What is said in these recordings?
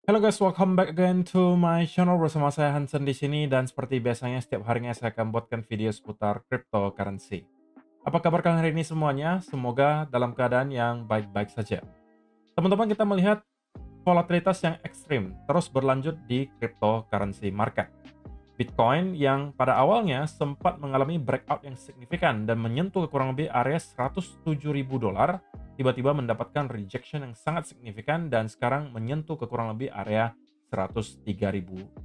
Hello guys, welcome back again to my channel bersama saya Hansen di sini dan seperti biasanya setiap harinya saya akan buatkan video seputar cryptocurrency. Apa kabar kalian hari ini semuanya? Semoga dalam keadaan yang baik-baik saja. Teman-teman, kita melihat volatilitas yang ekstrim terus berlanjut di cryptocurrency market. Bitcoin yang pada awalnya sempat mengalami breakout yang signifikan dan menyentuh kurang lebih area $107.000, tiba-tiba mendapatkan rejection yang sangat signifikan dan sekarang menyentuh ke kurang lebih area $103.000.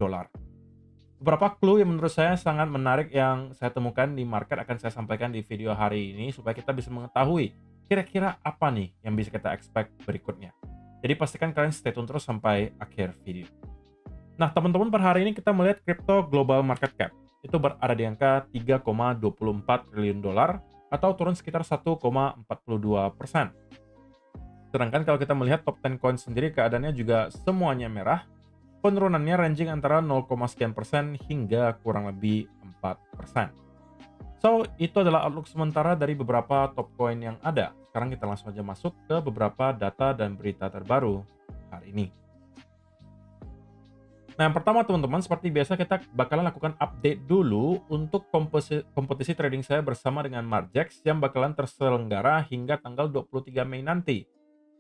Beberapa clue yang menurut saya sangat menarik yang saya temukan di market akan saya sampaikan di video hari ini supaya kita bisa mengetahui kira-kira apa nih yang bisa kita expect berikutnya. Jadi pastikan kalian stay tune terus sampai akhir video. Nah, teman-teman, per hari ini kita melihat crypto global market cap itu berada di angka 3,24 triliun dolar atau turun sekitar 1,42%. Sedangkan kalau kita melihat top 10 coin sendiri keadaannya juga semuanya merah. Penurunannya ranging antara 0, sekian persen hingga kurang lebih 4%. So, itu adalah outlook sementara dari beberapa top coin yang ada. Sekarang kita langsung aja masuk ke beberapa data dan berita terbaru hari ini. Nah, yang pertama teman-teman, seperti biasa kita bakalan lakukan update dulu untuk kompetisi trading saya bersama dengan Margex yang bakalan terselenggara hingga tanggal 23 Mei nanti.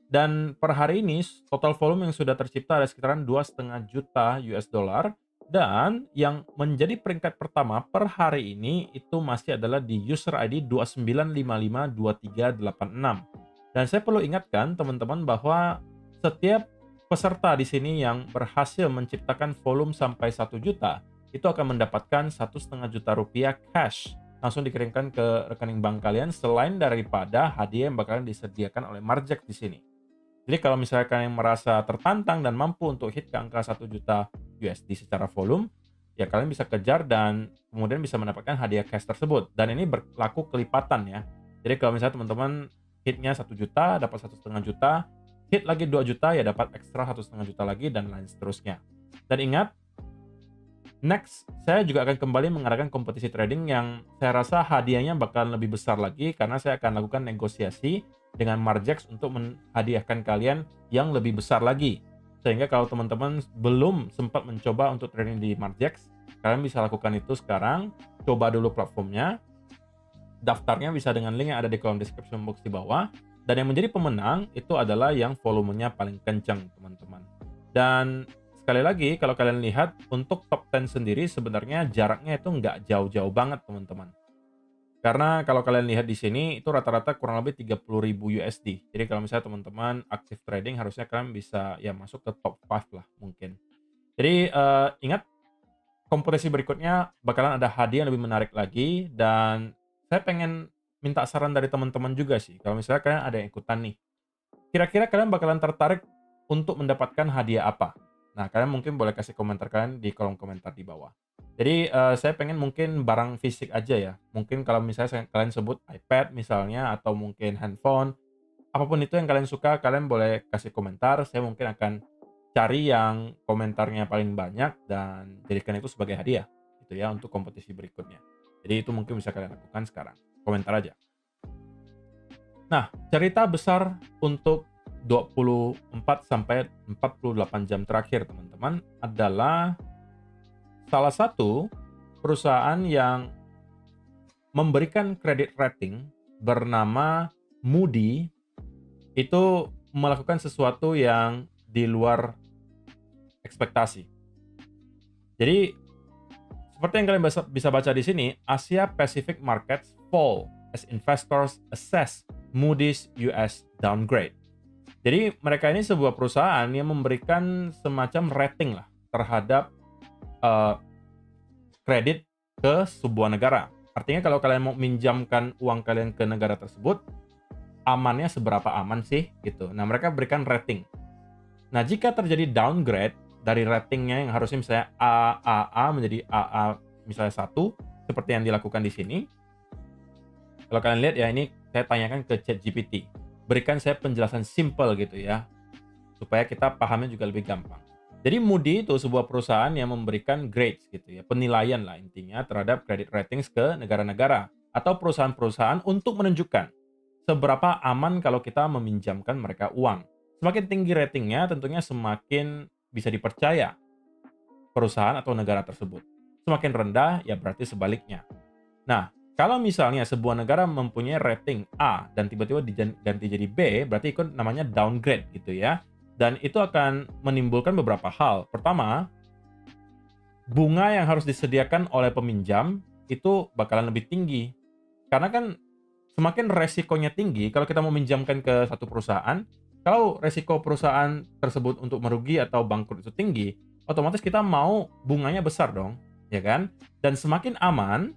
Dan per hari ini total volume yang sudah tercipta ada sekitaran 2,5 juta US dollar dan yang menjadi peringkat pertama per hari ini itu masih adalah di user ID 29552386. Dan saya perlu ingatkan teman-teman bahwa setiap peserta di sini yang berhasil menciptakan volume sampai 1 juta itu akan mendapatkan 1,5 juta rupiah cash langsung dikirimkan ke rekening bank kalian selain daripada hadiah yang bakalan disediakan oleh Margex di sini. Jadi kalau misalnya kalian merasa tertantang dan mampu untuk hit ke angka 1 juta USD secara volume, ya kalian bisa kejar dan kemudian bisa mendapatkan hadiah cash tersebut. Dan ini berlaku kelipatan ya. Jadi kalau misalnya teman-teman hitnya 1 juta, dapat 1,5 juta, hit lagi 2 juta, ya dapat ekstra 1,5 juta lagi, dan lain seterusnya. Dan ingat, next, saya juga akan kembali mengadakan kompetisi trading yang saya rasa hadiahnya bakal lebih besar lagi karena saya akan lakukan negosiasi dengan Margex untuk menghadiahkan kalian yang lebih besar lagi. Sehingga kalau teman-teman belum sempat mencoba untuk trading di Margex, kalian bisa lakukan itu sekarang. Coba dulu platformnya. Daftarnya bisa dengan link yang ada di kolom description box di bawah. Dan yang menjadi pemenang itu adalah yang volumenya paling kencang, teman-teman. Dan sekali lagi, kalau kalian lihat, untuk top 10 sendiri sebenarnya jaraknya itu nggak jauh-jauh banget, teman-teman. Karena kalau kalian lihat di sini, itu rata-rata kurang lebih 30.000 USD. Jadi kalau misalnya teman-teman aktif trading, harusnya kalian bisa ya masuk ke top 5 lah mungkin. Jadi ingat, kompetisi berikutnya bakalan ada hadiah yang lebih menarik lagi. Dan saya pengen minta saran dari teman-teman juga sih. Kalau misalnya kalian ada yang ikutan nih, kira-kira kalian bakalan tertarik untuk mendapatkan hadiah apa? Nah, kalian mungkin boleh kasih komentar kalian di kolom komentar di bawah. Jadi, saya pengen mungkin barang fisik aja ya. Mungkin kalau misalnya kalian sebut iPad misalnya, atau mungkin handphone, apapun itu yang kalian suka, kalian boleh kasih komentar. Saya mungkin akan cari yang komentarnya paling banyak dan jadikan itu sebagai hadiah, gitu ya, untuk kompetisi berikutnya. Jadi itu mungkin bisa kalian lakukan sekarang. Komentar aja. Nah, cerita besar untuk 24 sampai 48 jam terakhir, teman-teman, adalah salah satu perusahaan yang memberikan kredit rating bernama Moody itu melakukan sesuatu yang di luar ekspektasi. Jadi, seperti yang kalian bisa baca di sini, Asia Pacific Markets fall as investors assess Moody's US downgrade. Jadi mereka ini sebuah perusahaan yang memberikan semacam rating lah terhadap kredit ke sebuah negara. Artinya kalau kalian mau minjamkan uang kalian ke negara tersebut, amannya seberapa aman sih gitu. Nah, mereka berikan rating. Nah, jika terjadi downgrade dari ratingnya yang harusnya misalnya AAA menjadi AA misalnya 1, seperti yang dilakukan di sini. Kalau kalian lihat ya, ini saya tanyakan ke ChatGPT. Berikan saya penjelasan simple gitu ya, supaya kita pahamnya juga lebih gampang. Jadi Moody itu sebuah perusahaan yang memberikan grades gitu ya, penilaian lah intinya terhadap credit ratings ke negara-negara atau perusahaan-perusahaan untuk menunjukkan seberapa aman kalau kita meminjamkan mereka uang. Semakin tinggi ratingnya tentunya semakin bisa dipercaya perusahaan atau negara tersebut. Semakin rendah, ya berarti sebaliknya. Nah, kalau misalnya sebuah negara mempunyai rating A dan tiba-tiba diganti jadi B, berarti itu namanya downgrade gitu ya. Dan itu akan menimbulkan beberapa hal. Pertama, bunga yang harus disediakan oleh peminjam itu bakalan lebih tinggi. Karena kan semakin resikonya tinggi, kalau kita mau minjamkan ke satu perusahaan, kalau resiko perusahaan tersebut untuk merugi atau bangkrut itu tinggi, otomatis kita mau bunganya besar dong, ya kan? Dan semakin aman,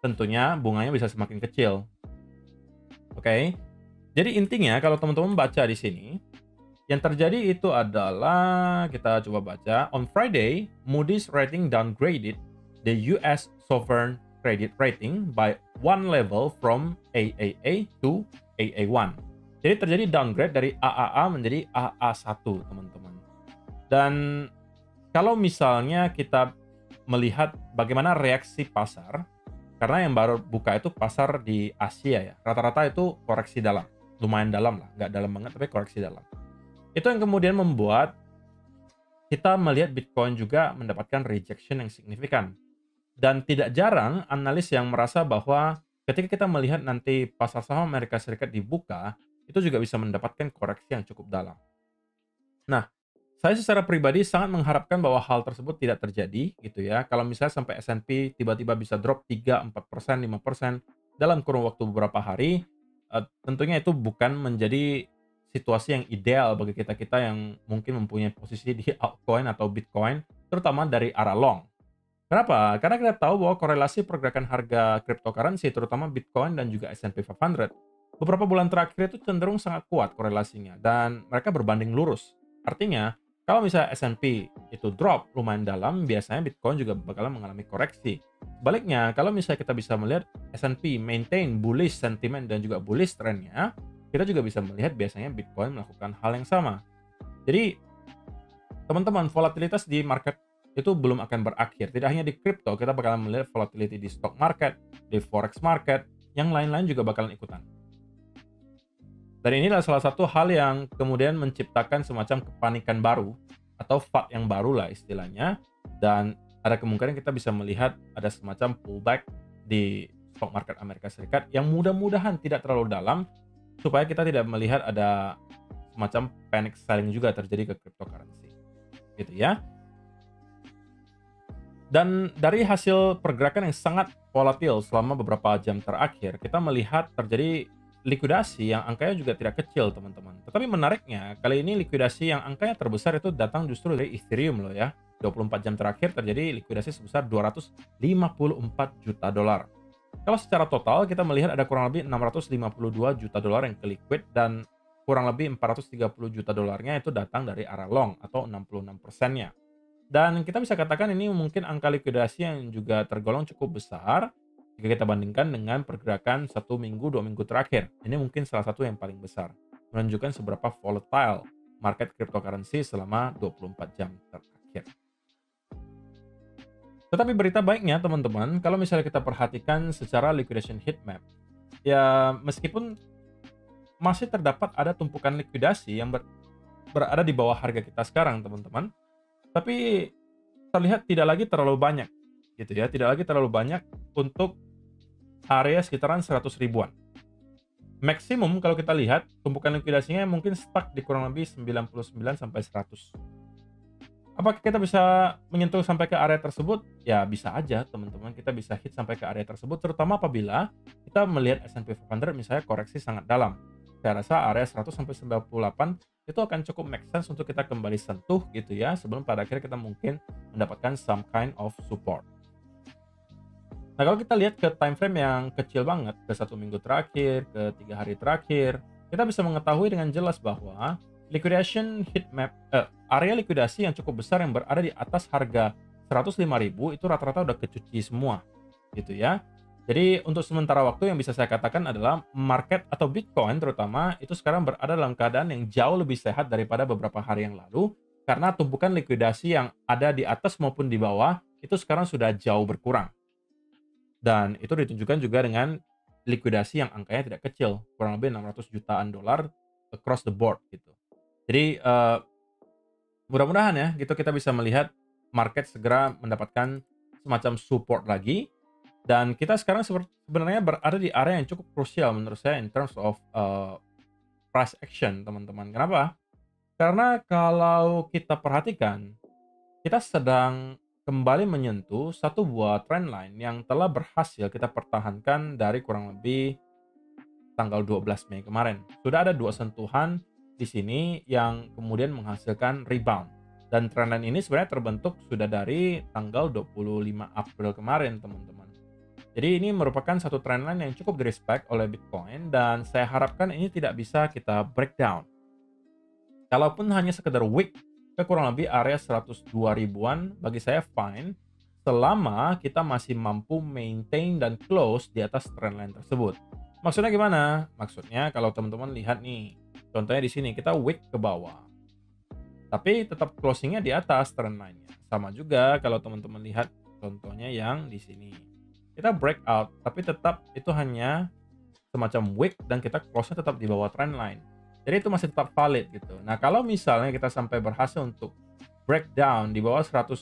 tentunya bunganya bisa semakin kecil. Oke? Jadi intinya kalau teman-teman baca di sini, yang terjadi itu adalah kita coba baca, on Friday, Moody's rating downgraded the US sovereign credit rating by one level from AAA to AA1. Jadi terjadi downgrade dari AAA menjadi AA1, teman-teman. Dan kalau misalnya kita melihat bagaimana reaksi pasar, karena yang baru buka itu pasar di Asia ya, rata-rata itu koreksi dalam, lumayan dalam lah, nggak dalam banget tapi koreksi dalam. Itu yang kemudian membuat kita melihat Bitcoin juga mendapatkan rejection yang signifikan. Dan tidak jarang analis yang merasa bahwa ketika kita melihat nanti pasar saham Amerika Serikat dibuka, itu juga bisa mendapatkan koreksi yang cukup dalam. Nah, saya secara pribadi sangat mengharapkan bahwa hal tersebut tidak terjadi gitu ya. Kalau misalnya sampai S&P tiba-tiba bisa drop 3, 4%, 5% dalam kurun waktu beberapa hari, tentunya itu bukan menjadi situasi yang ideal bagi kita-kita yang mungkin mempunyai posisi di altcoin atau Bitcoin, terutama dari arah long. Kenapa? Karena kita tahu bahwa korelasi pergerakan harga cryptocurrency, terutama Bitcoin dan juga S&P 500, beberapa bulan terakhir itu cenderung sangat kuat korelasinya, dan mereka berbanding lurus. Artinya, kalau misalnya S&P itu drop lumayan dalam, biasanya Bitcoin juga bakalan mengalami koreksi. Sebaliknya, kalau misalnya kita bisa melihat S&P maintain bullish sentiment dan juga bullish trendnya, kita juga bisa melihat biasanya Bitcoin melakukan hal yang sama. Jadi, teman-teman, volatilitas di market itu belum akan berakhir. Tidak hanya di crypto, kita bakalan melihat volatility di stock market, di forex market, yang lain-lain juga bakalan ikutan. Dan ini adalah salah satu hal yang kemudian menciptakan semacam kepanikan baru, atau FUD yang baru lah istilahnya, dan ada kemungkinan kita bisa melihat ada semacam pullback di stock market Amerika Serikat yang mudah-mudahan tidak terlalu dalam, supaya kita tidak melihat ada semacam panic selling juga terjadi ke cryptocurrency. Gitu ya. Dan dari hasil pergerakan yang sangat volatil selama beberapa jam terakhir, kita melihat terjadi likuidasi yang angkanya juga tidak kecil, teman-teman. Tetapi menariknya, kali ini likuidasi yang angkanya terbesar itu datang justru dari Ethereum loh ya. 24 jam terakhir terjadi likuidasi sebesar 254 juta dolar. Kalau secara total kita melihat ada kurang lebih 652 juta dolar yang ke-liquid, dan kurang lebih 430 juta dolarnya itu datang dari arah long atau 66%-nya. Dan kita bisa katakan ini mungkin angka likuidasi yang juga tergolong cukup besar jika kita bandingkan dengan pergerakan 1 minggu, 2 minggu terakhir. Ini mungkin salah satu yang paling besar, menunjukkan seberapa volatile market cryptocurrency selama 24 jam terakhir. Tetapi berita baiknya teman-teman, kalau misalnya kita perhatikan secara liquidation heat map, ya meskipun masih terdapat ada tumpukan likuidasi yang berada di bawah harga kita sekarang teman-teman, tapi terlihat tidak lagi terlalu banyak gitu ya, tidak lagi terlalu banyak untuk area sekitaran 100 ribuan. Maksimum kalau kita lihat tumpukan likuidasinya mungkin stuck di kurang lebih 99 sampai 100. Apakah kita bisa menyentuh sampai ke area tersebut? Ya bisa aja teman-teman, kita bisa hit sampai ke area tersebut, terutama apabila kita melihat S&P 500 misalnya koreksi sangat dalam. Saya rasa area 100 sampai 98 itu akan cukup make sense untuk kita kembali sentuh gitu ya, sebelum pada akhirnya kita mungkin mendapatkan some kind of support. Nah, kalau kita lihat ke time frame yang kecil banget, ke 1 minggu terakhir, ke 3 hari terakhir, kita bisa mengetahui dengan jelas bahwa liquidation heat map, area likuidasi yang cukup besar yang berada di atas harga 105.000 itu rata-rata udah kecuci semua, gitu ya. Jadi untuk sementara waktu yang bisa saya katakan adalah market atau Bitcoin terutama itu sekarang berada dalam keadaan yang jauh lebih sehat daripada beberapa hari yang lalu, karena tumpukan likuidasi yang ada di atas maupun di bawah itu sekarang sudah jauh berkurang. Dan itu ditunjukkan juga dengan likuidasi yang angkanya tidak kecil, kurang lebih 600 jutaan dolar across the board gitu. Jadi Mudah-mudahan ya, gitu kita bisa melihat market segera mendapatkan semacam support lagi dan kita sekarang sebenarnya berada di area yang cukup krusial menurut saya in terms of price action, teman-teman. Kenapa? Karena kalau kita perhatikan, kita sedang kembali menyentuh satu buah trend line yang telah berhasil kita pertahankan dari kurang lebih tanggal 12 Mei kemarin. Sudah ada dua sentuhan di sini yang kemudian menghasilkan rebound. Dan trendline ini sebenarnya terbentuk sudah dari tanggal 25 April kemarin, teman-teman. Jadi ini merupakan satu trendline yang cukup di-respect oleh Bitcoin dan saya harapkan ini tidak bisa kita breakdown. Kalaupun hanya sekedar wick ke kurang lebih area 102 ribuan, bagi saya fine selama kita masih mampu maintain dan close di atas trendline tersebut. Maksudnya gimana? Maksudnya kalau teman-teman lihat nih, contohnya di sini kita wick ke bawah, tapi tetap closingnya di atas trendline-nya. Sama juga kalau teman-teman lihat contohnya yang di sini. Kita breakout, tapi tetap itu hanya semacam wick dan kita close-nya tetap di bawah trendline. Jadi itu masih tetap valid gitu. Nah, kalau misalnya kita sampai berhasil untuk breakdown di bawah 100,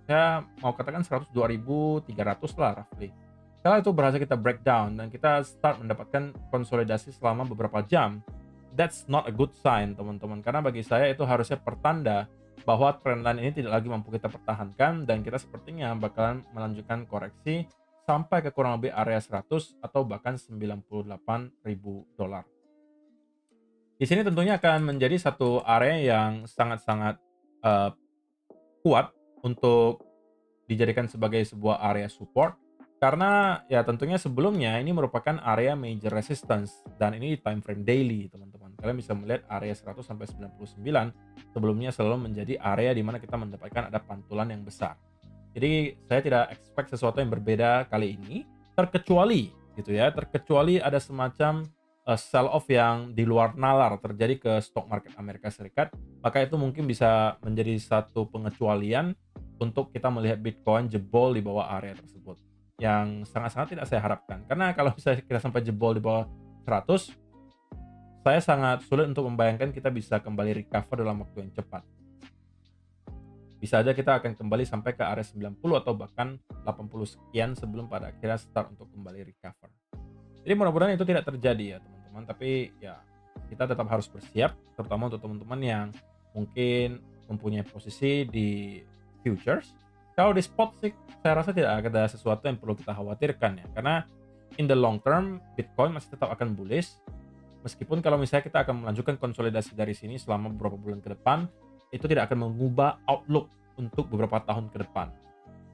saya mau katakan 102.300 lah roughly. Kalau itu berhasil kita breakdown dan kita start mendapatkan konsolidasi selama beberapa jam, that's not a good sign, teman-teman. Karena bagi saya itu harusnya pertanda bahwa trendline ini tidak lagi mampu kita pertahankan dan kita sepertinya bakalan melanjutkan koreksi sampai ke kurang lebih area 100 atau bahkan 98.000 dolar. Di sini tentunya akan menjadi satu area yang sangat-sangat eh, kuat untuk dijadikan sebagai sebuah area support karena ya tentunya sebelumnya ini merupakan area major resistance dan ini di time frame daily, teman-teman. Kalian bisa melihat area 100 sampai 99 sebelumnya selalu menjadi area di mana kita mendapatkan ada pantulan yang besar. Jadi saya tidak expect sesuatu yang berbeda kali ini, terkecuali gitu ya, terkecuali ada semacam sell off yang di luar nalar terjadi ke stock market Amerika Serikat, maka itu mungkin bisa menjadi satu pengecualian untuk kita melihat Bitcoin jebol di bawah area tersebut. Yang sangat-sangat tidak saya harapkan. Karena kalau misalnya kita sampai jebol di bawah 100, saya sangat sulit untuk membayangkan kita bisa kembali recover dalam waktu yang cepat. Bisa aja kita akan kembali sampai ke area 90 atau bahkan 80 sekian sebelum pada akhirnya start untuk kembali recover. Jadi mudah-mudahan itu tidak terjadi ya teman-teman, tapi ya kita tetap harus bersiap, terutama untuk teman-teman yang mungkin mempunyai posisi di futures. Kalau di spot sih saya rasa tidak ada sesuatu yang perlu kita khawatirkan ya, karena in the long term Bitcoin masih tetap akan bullish. Meskipun kalau misalnya kita akan melanjutkan konsolidasi dari sini selama beberapa bulan ke depan, itu tidak akan mengubah outlook untuk beberapa tahun ke depan.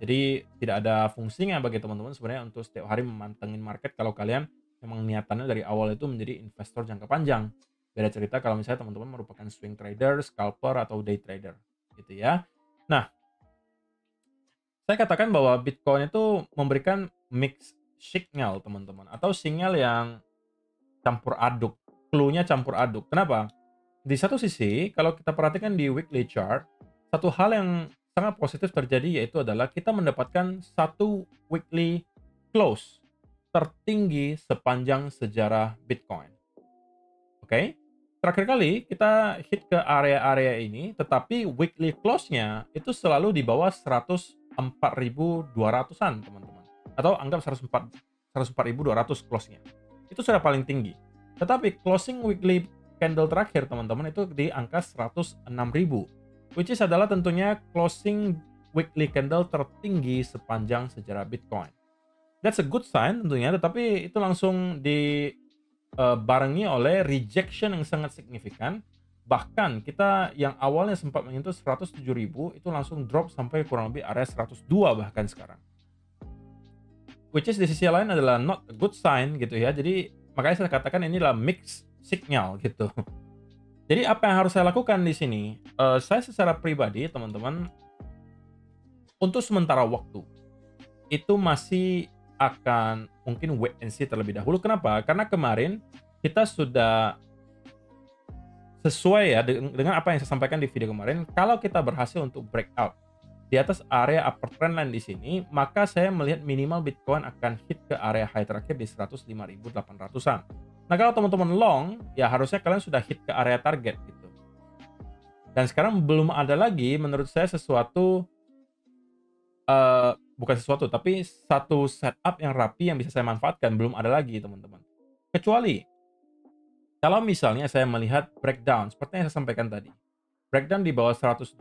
Jadi tidak ada fungsinya bagi teman-teman sebenarnya untuk setiap hari memantengin market kalau kalian memang niatannya dari awal itu menjadi investor jangka panjang. Beda cerita kalau misalnya teman-teman merupakan swing trader, scalper, atau day trader gitu ya. Nah, saya katakan bahwa Bitcoin itu memberikan mixed signal teman-teman, atau sinyal yang campur aduk. Clue-nya campur aduk. Kenapa? Di satu sisi, kalau kita perhatikan di weekly chart, satu hal yang sangat positif terjadi yaitu adalah kita mendapatkan satu weekly close tertinggi sepanjang sejarah Bitcoin. Oke? Terakhir kali kita hit ke area-area ini, tetapi weekly close-nya itu selalu di bawah 104.200-an, teman-teman. Atau anggap 104.200 close-nya. Itu sudah paling tinggi. Tetapi closing weekly candle terakhir, teman-teman, itu di angka 106.000. Which is adalah tentunya closing weekly candle tertinggi sepanjang sejarah Bitcoin. That's a good sign tentunya, tetapi itu langsung dibarengi oleh rejection yang sangat signifikan. Bahkan kita yang awalnya sempat menyentuh 107.000 itu langsung drop sampai kurang lebih area 102 bahkan sekarang. Which is di sisi lain adalah not a good sign gitu ya. Jadi makanya saya katakan ini adalah mixed signal gitu. Jadi apa yang harus saya lakukan di sini? Saya secara pribadi teman-teman untuk sementara waktu itu masih akan mungkin wait and see terlebih dahulu. Kenapa? Karena kemarin kita sudah sesuai ya dengan apa yang saya sampaikan di video kemarin. Kalau kita berhasil untuk breakout di atas area upper trendline di sini, maka saya melihat minimal Bitcoin akan hit ke area high terakhir di 105.800-an. Nah, kalau teman-teman long, ya harusnya kalian sudah hit ke area target gitu. Dan sekarang belum ada lagi menurut saya sesuatu, bukan sesuatu, tapi satu setup yang rapi yang bisa saya manfaatkan, belum ada lagi teman-teman. Kecuali kalau misalnya saya melihat breakdown seperti yang saya sampaikan tadi. Breakdown di bawah 102.300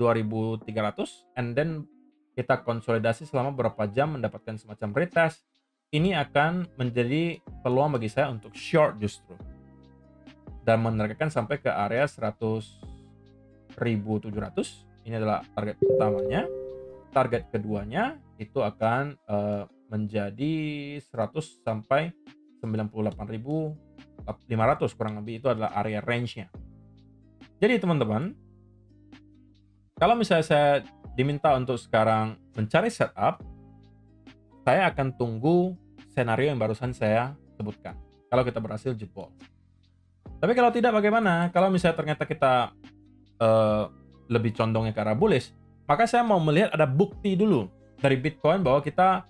and then kita konsolidasi selama beberapa jam mendapatkan semacam retest. Ini akan menjadi peluang bagi saya untuk short justru. Dan menargetkan sampai ke area 100.700. Ini adalah target pertamanya. Target keduanya itu akan menjadi 100 sampai 98.500 kurang lebih, itu adalah area range-nya. Jadi teman-teman, kalau misalnya saya diminta untuk sekarang mencari setup, saya akan tunggu senario yang barusan saya sebutkan. Kalau kita berhasil jebol. Tapi kalau tidak bagaimana? Kalau misalnya ternyata kita lebih condongnya ke arah bullish, maka saya mau melihat ada bukti dulu dari Bitcoin bahwa kita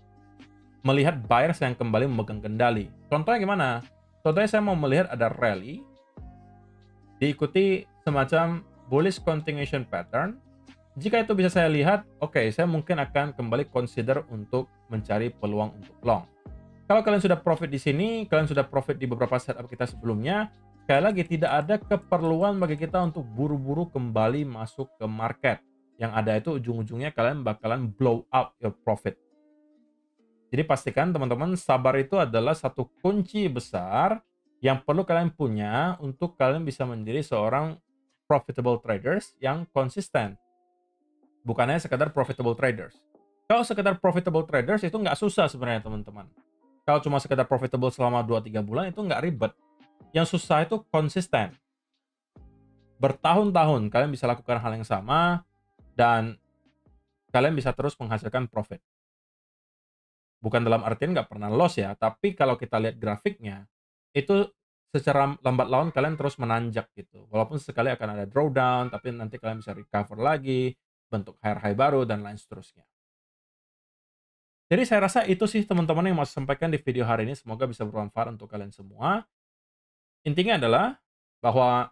melihat buyers yang kembali memegang kendali. Contohnya gimana? Contohnya saya mau melihat ada rally diikuti semacam bullish continuation pattern. Jika itu bisa saya lihat, oke, saya mungkin akan kembali consider untuk mencari peluang untuk long. Kalau kalian sudah profit di sini, kalian sudah profit di beberapa setup kita sebelumnya, sekali lagi tidak ada keperluan bagi kita untuk buru-buru kembali masuk ke market. Yang ada itu ujung-ujungnya kalian bakalan blow up your profit. Jadi pastikan teman-teman, sabar itu adalah satu kunci besar yang perlu kalian punya untuk kalian bisa menjadi seorang profitable traders yang konsisten. Bukan hanya sekedar profitable traders. Kalau sekedar profitable traders itu nggak susah sebenarnya teman-teman. Kalau cuma sekedar profitable selama 2-3 bulan itu nggak ribet. Yang susah itu konsisten. Bertahun-tahun kalian bisa lakukan hal yang sama dan kalian bisa terus menghasilkan profit. Bukan dalam artian nggak pernah loss ya, tapi kalau kita lihat grafiknya, itu secara lambat laun kalian terus menanjak gitu. Walaupun sekali akan ada drawdown, tapi nanti kalian bisa recover lagi, bentuk high baru, dan lain seterusnya. Jadi saya rasa itu sih teman-teman yang mau saya sampaikan di video hari ini. Semoga bisa bermanfaat untuk kalian semua. Intinya adalah bahwa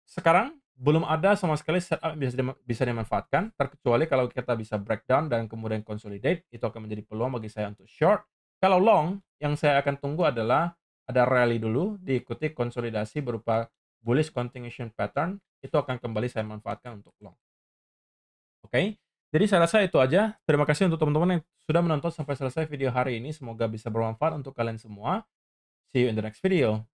sekarang belum ada sama sekali setup yang bisa dimanfaatkan, terkecuali kalau kita bisa breakdown dan kemudian consolidate, itu akan menjadi peluang bagi saya untuk short. Kalau long, yang saya akan tunggu adalah ada rally dulu, diikuti konsolidasi berupa bullish continuation pattern, itu akan kembali saya manfaatkan untuk long. Oke, jadi saya rasa itu aja. Terima kasih untuk teman-teman yang sudah menonton sampai selesai video hari ini. Semoga bisa bermanfaat untuk kalian semua. See you in the next video.